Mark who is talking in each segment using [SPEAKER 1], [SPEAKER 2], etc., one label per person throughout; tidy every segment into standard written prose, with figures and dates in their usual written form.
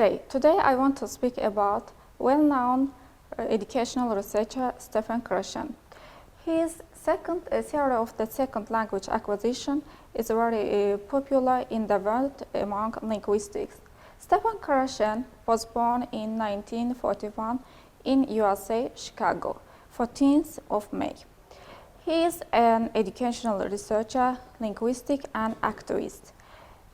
[SPEAKER 1] Today I want to speak about well-known educational researcher Stephen Krashen. His theory of the second language acquisition is very popular in the world among linguistics. Stephen Krashen was born in 1941 in USA, Chicago, 14th of May. He is an educational researcher, linguistic, and activist.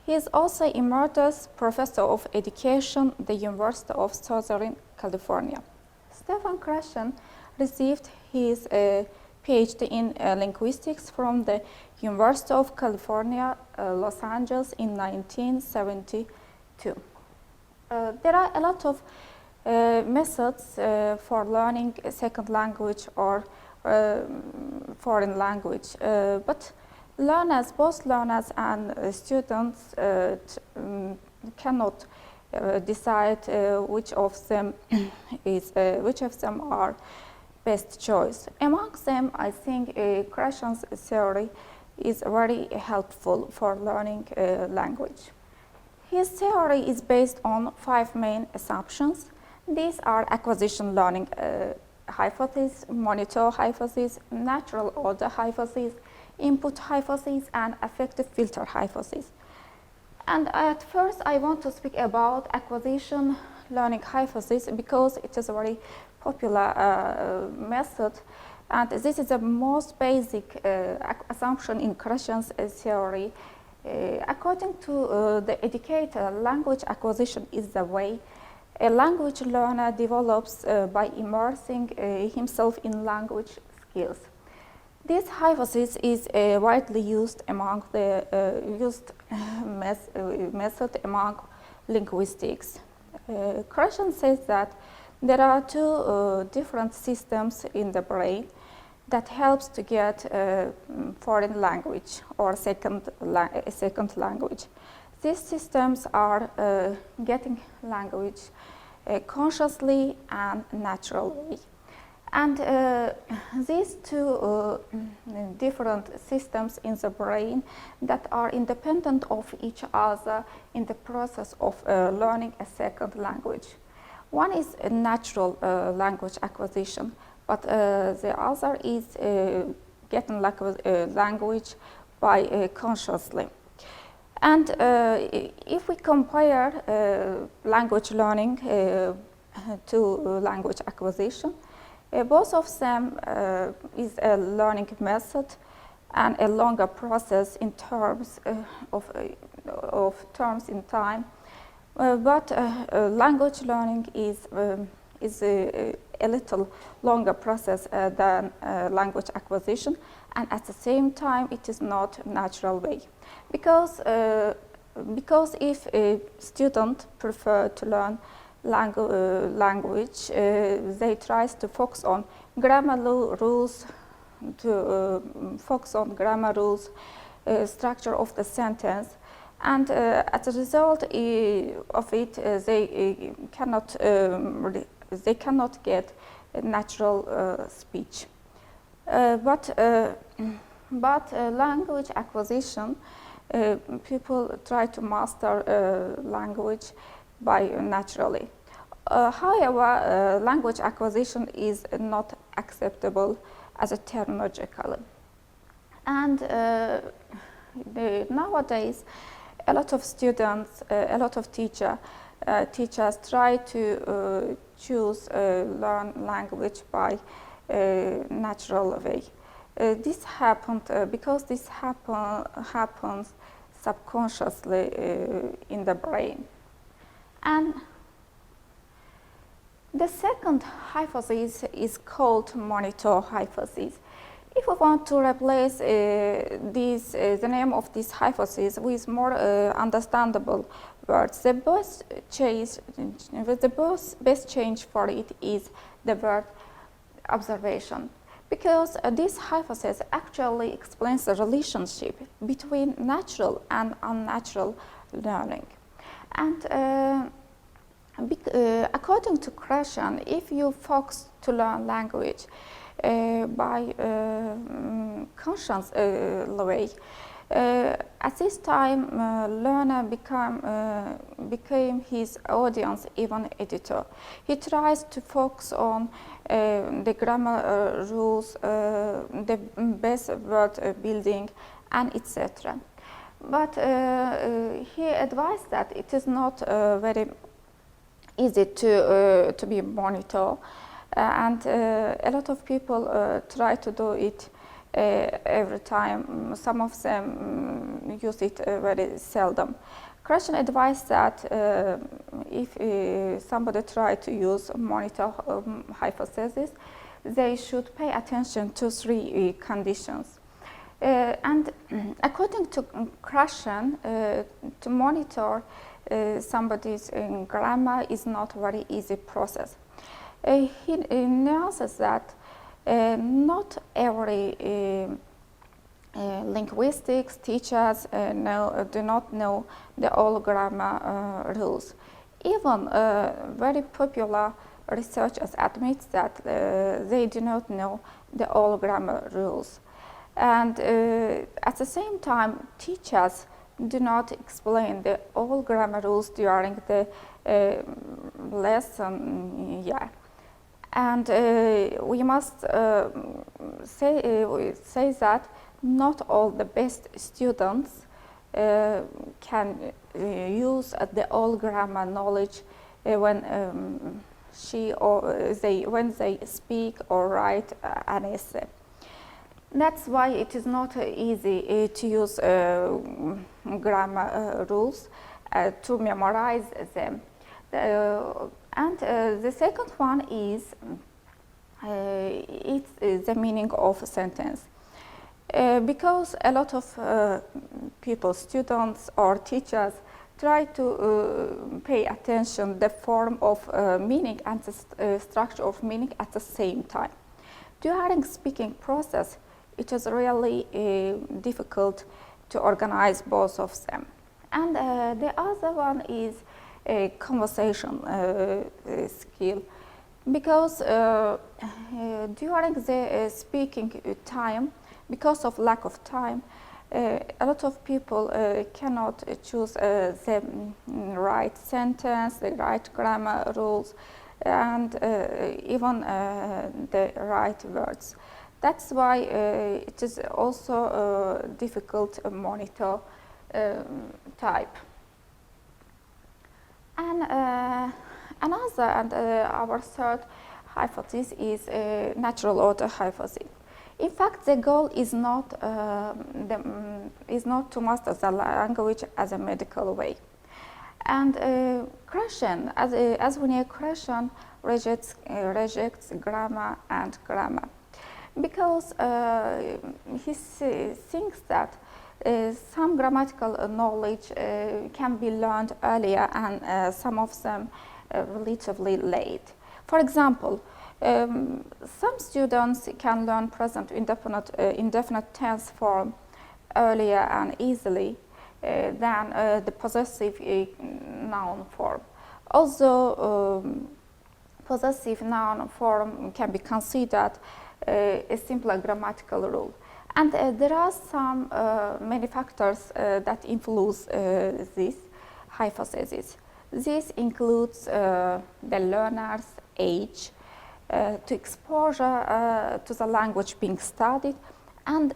[SPEAKER 1] He is also Emeritus Professor of Education at the University of Southern California. Stephen Krashen received his PhD in linguistics from the University of California, Los Angeles in 1972. There are a lot of methods for learning a second language or foreign language, but both learners and students cannot decide which of them are best choice. Among them, I think Krashen's theory is very helpful for learning language. His theory is based on 5 main assumptions. These are acquisition learning hypothesis, monitor hypothesis, natural order hypothesis, input hypothesis, and affective filter hypothesis. And at first I want to speak about acquisition learning hypothesis because it is a very popular method, and this is the most basic assumption in Krashen's theory. According to the educator, language acquisition is the way a language learner develops by immersing himself in language skills. This hypothesis is widely used among the method among linguistics. Krashen says that there are 2 different systems in the brain that helps to get foreign language or second language. These systems are getting language consciously and naturally. And these 2 different systems in the brain that are independent of each other in the process of learning a second language. One is a natural language acquisition, but the other is getting language by consciously. And if we compare language learning to language acquisition, both of them is a learning method and a longer process in terms of terms in time. But language learning is a little longer process than language acquisition, and at the same time it is not natural way. Because if a student prefer to learn language, they try to focus on grammar rules, structure of the sentence, and as a result of it, they cannot get natural speech. But language acquisition, people try to master language by naturally. However, language acquisition is not acceptable as a terminological. And nowadays, a lot of students, a lot of teachers try to choose learn language by natural way. This happened because this happens subconsciously in the brain. And the second hypothesis is called monitor hypothesis. If we want to replace the name of this hypothesis with more understandable words, the best change for it is the word observation. Because this hypothesis actually explains the relationship between natural and unnatural learning. And according to Krashen, if you focus to learn language by conscious way, At this time, learner became his audience, even editor. He tries to focus on the grammar rules, the best word building, and etc. But he advised that it is not very easy to be monitored, and a lot of people try to do it every time. Some of them use it very seldom. Krashen advised that if somebody try to use monitor hypothesis, they should pay attention to three conditions. And according to Krashen, to monitor somebody's grammar is not a very easy process. He announces that not every linguistics teachers do not know the all grammar rules. Even very popular researchers admit that they do not know the all grammar rules. And at the same time, teachers do not explain the all grammar rules during the lesson. And we must say that not all the best students can use the all grammar knowledge when when they speak or write an essay. That's why it is not easy to use grammar rules to memorize them. And the second one is it's the meaning of a sentence. Because a lot of people, students or teachers, try to pay attention the form of meaning and the structure of meaning at the same time. During speaking process, it is really difficult to organize both of them. And the other one is a conversation skill, because during the speaking time, because of lack of time, a lot of people cannot choose the right sentence, the right grammar rules, and even the right words. That's why it is also a difficult monitor type. And our third hypothesis is natural order hypothesis. In fact, the goal is not to master the language as a medical way. And Krashen, as we know, Krashen rejects grammar and grammar, because he thinks that some grammatical knowledge can be learned earlier and some of them relatively late. For example, some students can learn present indefinite tense form earlier and easily than the possessive noun form. Also, possessive noun form can be considered a simpler grammatical rule. And there are some many factors that influence this hypothesis. This includes the learner's age, to exposure to the language being studied, and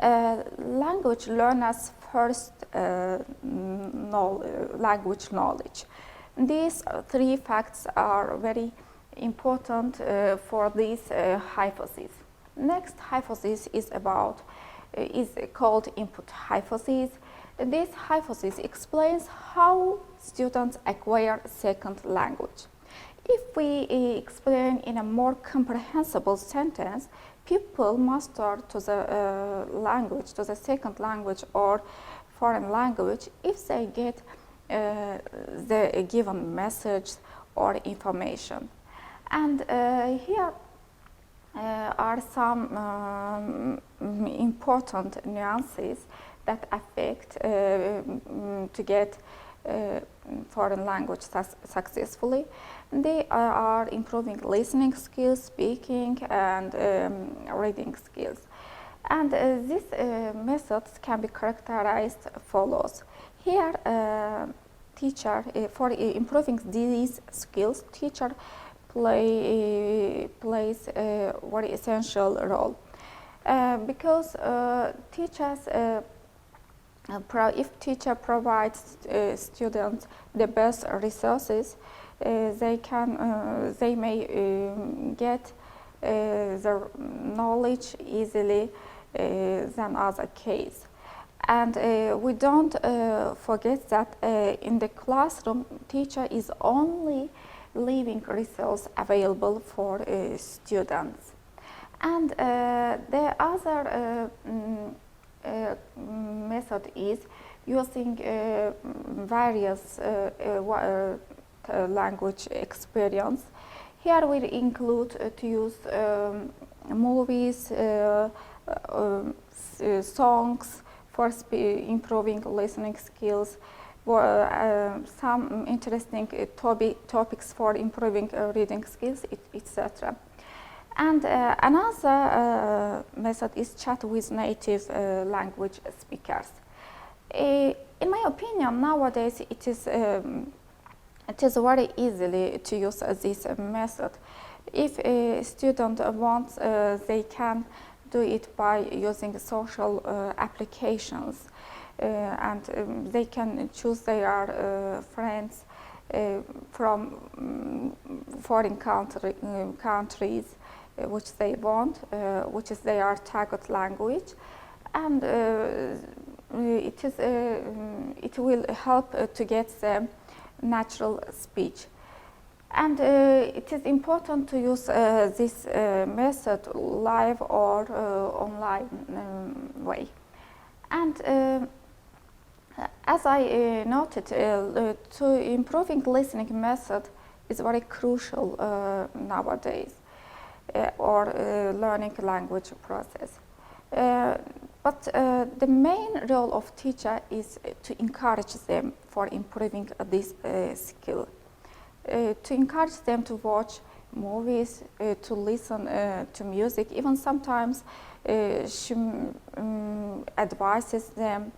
[SPEAKER 1] language learners' first language knowledge. These three facts are very important for this hypothesis. Next hypothesis is called input hypothesis. This hypothesis explains how students acquire second language. If we explain in a more comprehensible sentence, people master to the language, to the second language or foreign language, if they get the given message or information. And here are some important nuances that affect to get foreign language successfully. They are improving listening skills, speaking, and reading skills. And these methods can be characterized follows. Here, teacher, for improving these skills, teacher plays a very essential role. Because teachers, if teacher provides students the best resources, they may get the knowledge easily than other case. And we don't forget that in the classroom, teacher is only leaving resources available for students. And the other method is using various language experience. Here we include to use movies, songs for improving listening skills, some interesting topics for improving reading skills, etc. And another method is chat with native language speakers. In my opinion, nowadays it is very easily to use this method. If a student wants, they can do it by using social applications, and they can choose their friends from foreign countries which they want, which is their target language, and it will help to get the natural speech. And it is important to use this method live or online way. And as I noted, to improving listening method is very crucial nowadays, or learning language process. But the main role of teacher is to encourage them for improving this skill. To encourage them to watch movies, to listen to music. Even sometimes she advises them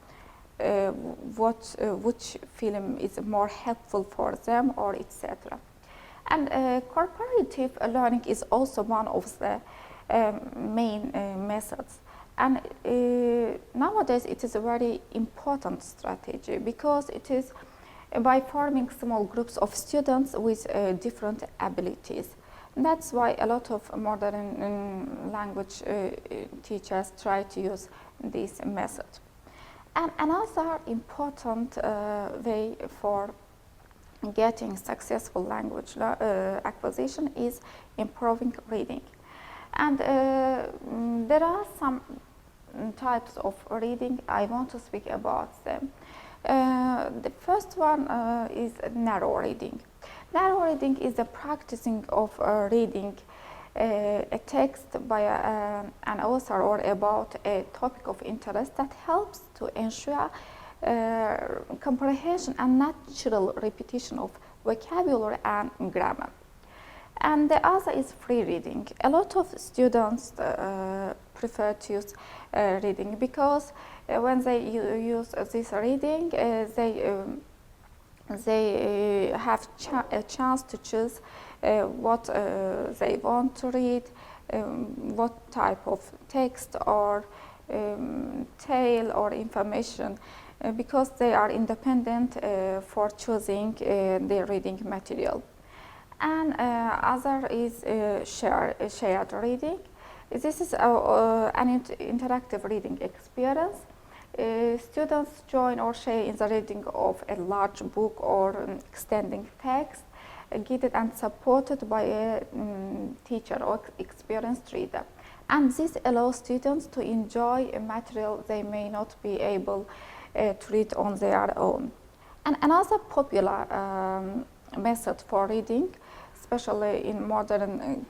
[SPEAKER 1] which film is more helpful for them, or etc. And cooperative learning is also one of the main methods. And nowadays it is a very important strategy, because it is by forming small groups of students with different abilities. And that's why a lot of modern language teachers try to use this method. And another important way for getting successful language acquisition is improving reading. And there are some types of reading. I want to speak about them. The first one is narrow reading. Narrow reading is the practicing of reading a text by an author or about a topic of interest that helps to ensure comprehension and natural repetition of vocabulary and grammar. And the other is free reading. A lot of students prefer to use reading, because when they use this reading, they have a chance to choose what they want to read, what type of text or tale or information, because they are independent for choosing their reading material. And other is shared reading. This is an interactive reading experience. Students join or share in the reading of a large book or extending text, guided and supported by a teacher or experienced reader. And this allows students to enjoy a material they may not be able to read on their own. And another popular method for reading, especially in modern,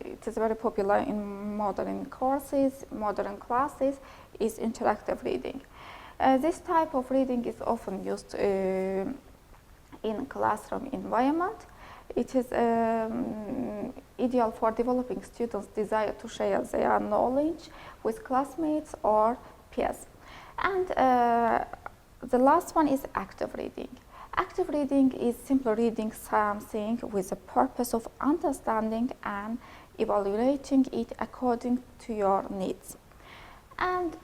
[SPEAKER 1] it is very popular in modern courses, modern classes, is interactive reading. This type of reading is often used in classroom environment. It is ideal for developing students' desire to share their knowledge with classmates or peers. And the last one is active reading. Active reading is simply reading something with the purpose of understanding and evaluating it according to your needs. And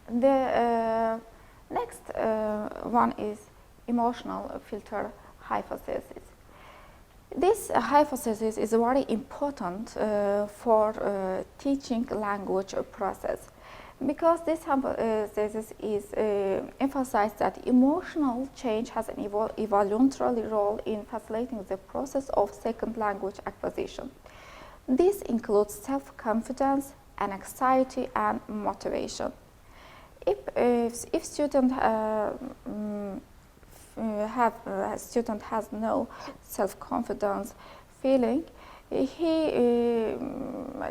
[SPEAKER 1] the next one is emotional filter hypothesis. This hypothesis is very important for teaching language process, because this hypothesis is emphasized that emotional change has an evolutionary role in facilitating the process of second language acquisition. This includes self-confidence and anxiety and motivation. If student student has no self-confidence feeling, he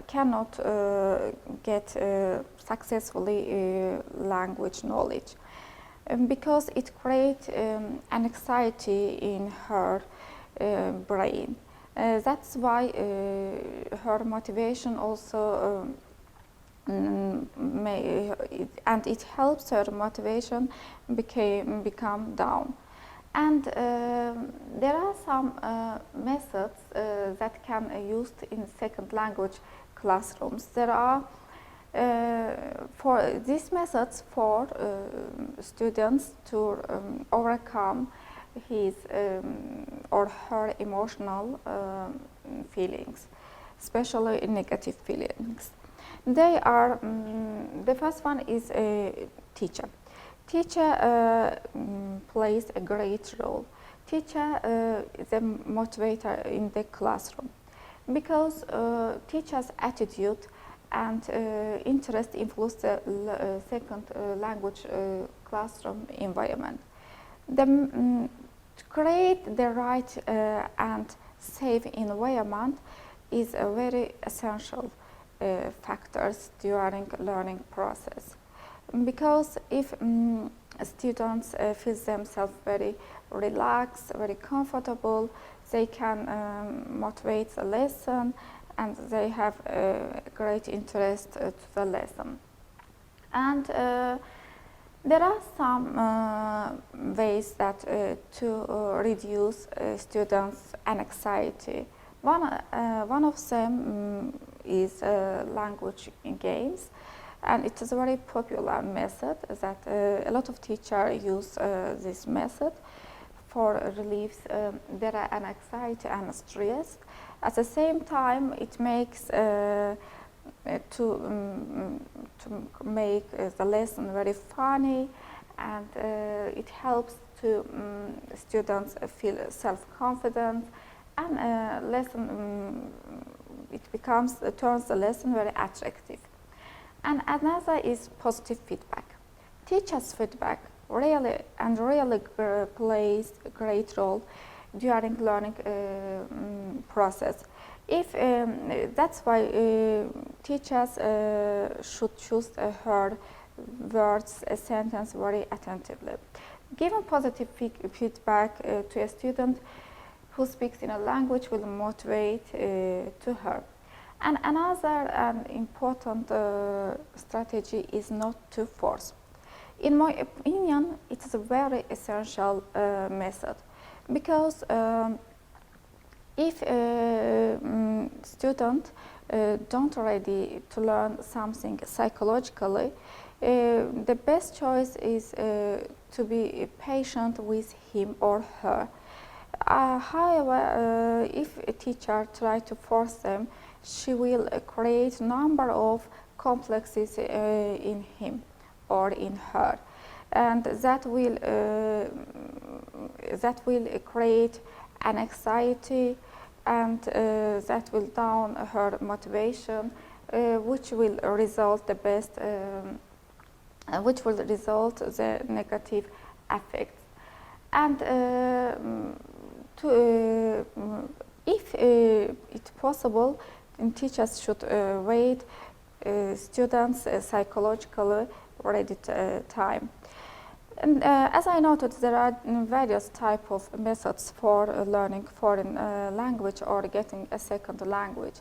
[SPEAKER 1] cannot get successfully language knowledge, because it creates an anxiety in her brain. That's why her motivation also and it helps her motivation become down. And there are some methods that can be used in second language classrooms. There are for these methods for students to overcome his or her emotional feelings, especially negative feelings. They are the first one is a teacher. Teacher plays a great role. Teacher is a motivator in the classroom, because teacher's attitude and interest influence the second language classroom environment. To create the right and safe environment is a very essential factors during learning process. Because if students feel themselves very relaxed, very comfortable, they can motivate the lesson and they have great interest to the lesson. And there are some ways that to reduce students' anxiety. One of them is language games. And it is a very popular method that a lot of teachers use this method for relief their anxiety and stress. At the same time, it makes to make the lesson very funny, and it helps to students feel self-confident, and lesson it turns the lesson very attractive. And another is positive feedback. Teachers' feedback really plays a great role during learning process. That's why teachers should choose her words, a sentence very attentively. Giving positive feedback to a student who speaks in a language will motivate to her. And another important strategy is not to force. In my opinion, it is a very essential method, because if students don't ready to learn something psychologically, the best choice is to be patient with him or her. However, if a teacher tries to force them, she will create a number of complexes in him or in her, and that will create an anxiety, and that will down her motivation, which will result the negative effects. And if it's possible, teachers should wait students psychologically ready time. And as I noted, there are various types of methods for learning foreign language or getting a second language.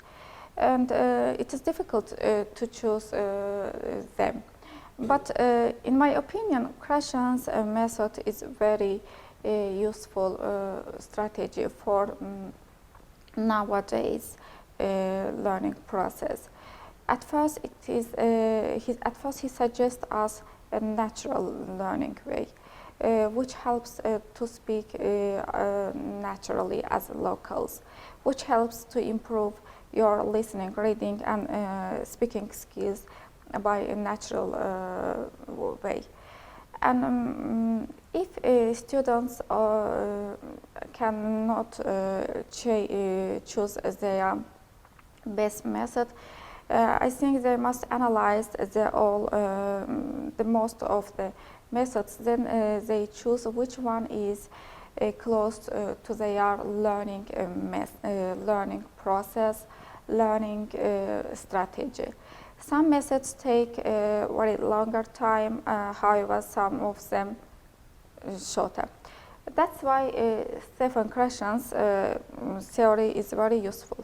[SPEAKER 1] And it is difficult to choose them. But in my opinion, Krashen's method is very useful strategy for nowadays learning process. At first, he suggests us a natural learning way, which helps to speak naturally as locals, which helps to improve your listening, reading, and speaking skills by a natural way. And if students cannot choose their best method, I think they must analyze the most of the methods. Then they choose which one is close to their learning learning process, learning strategy. Some methods take a very longer time, however, some of them shorter. That's why Stephen Krashen's theory is very useful.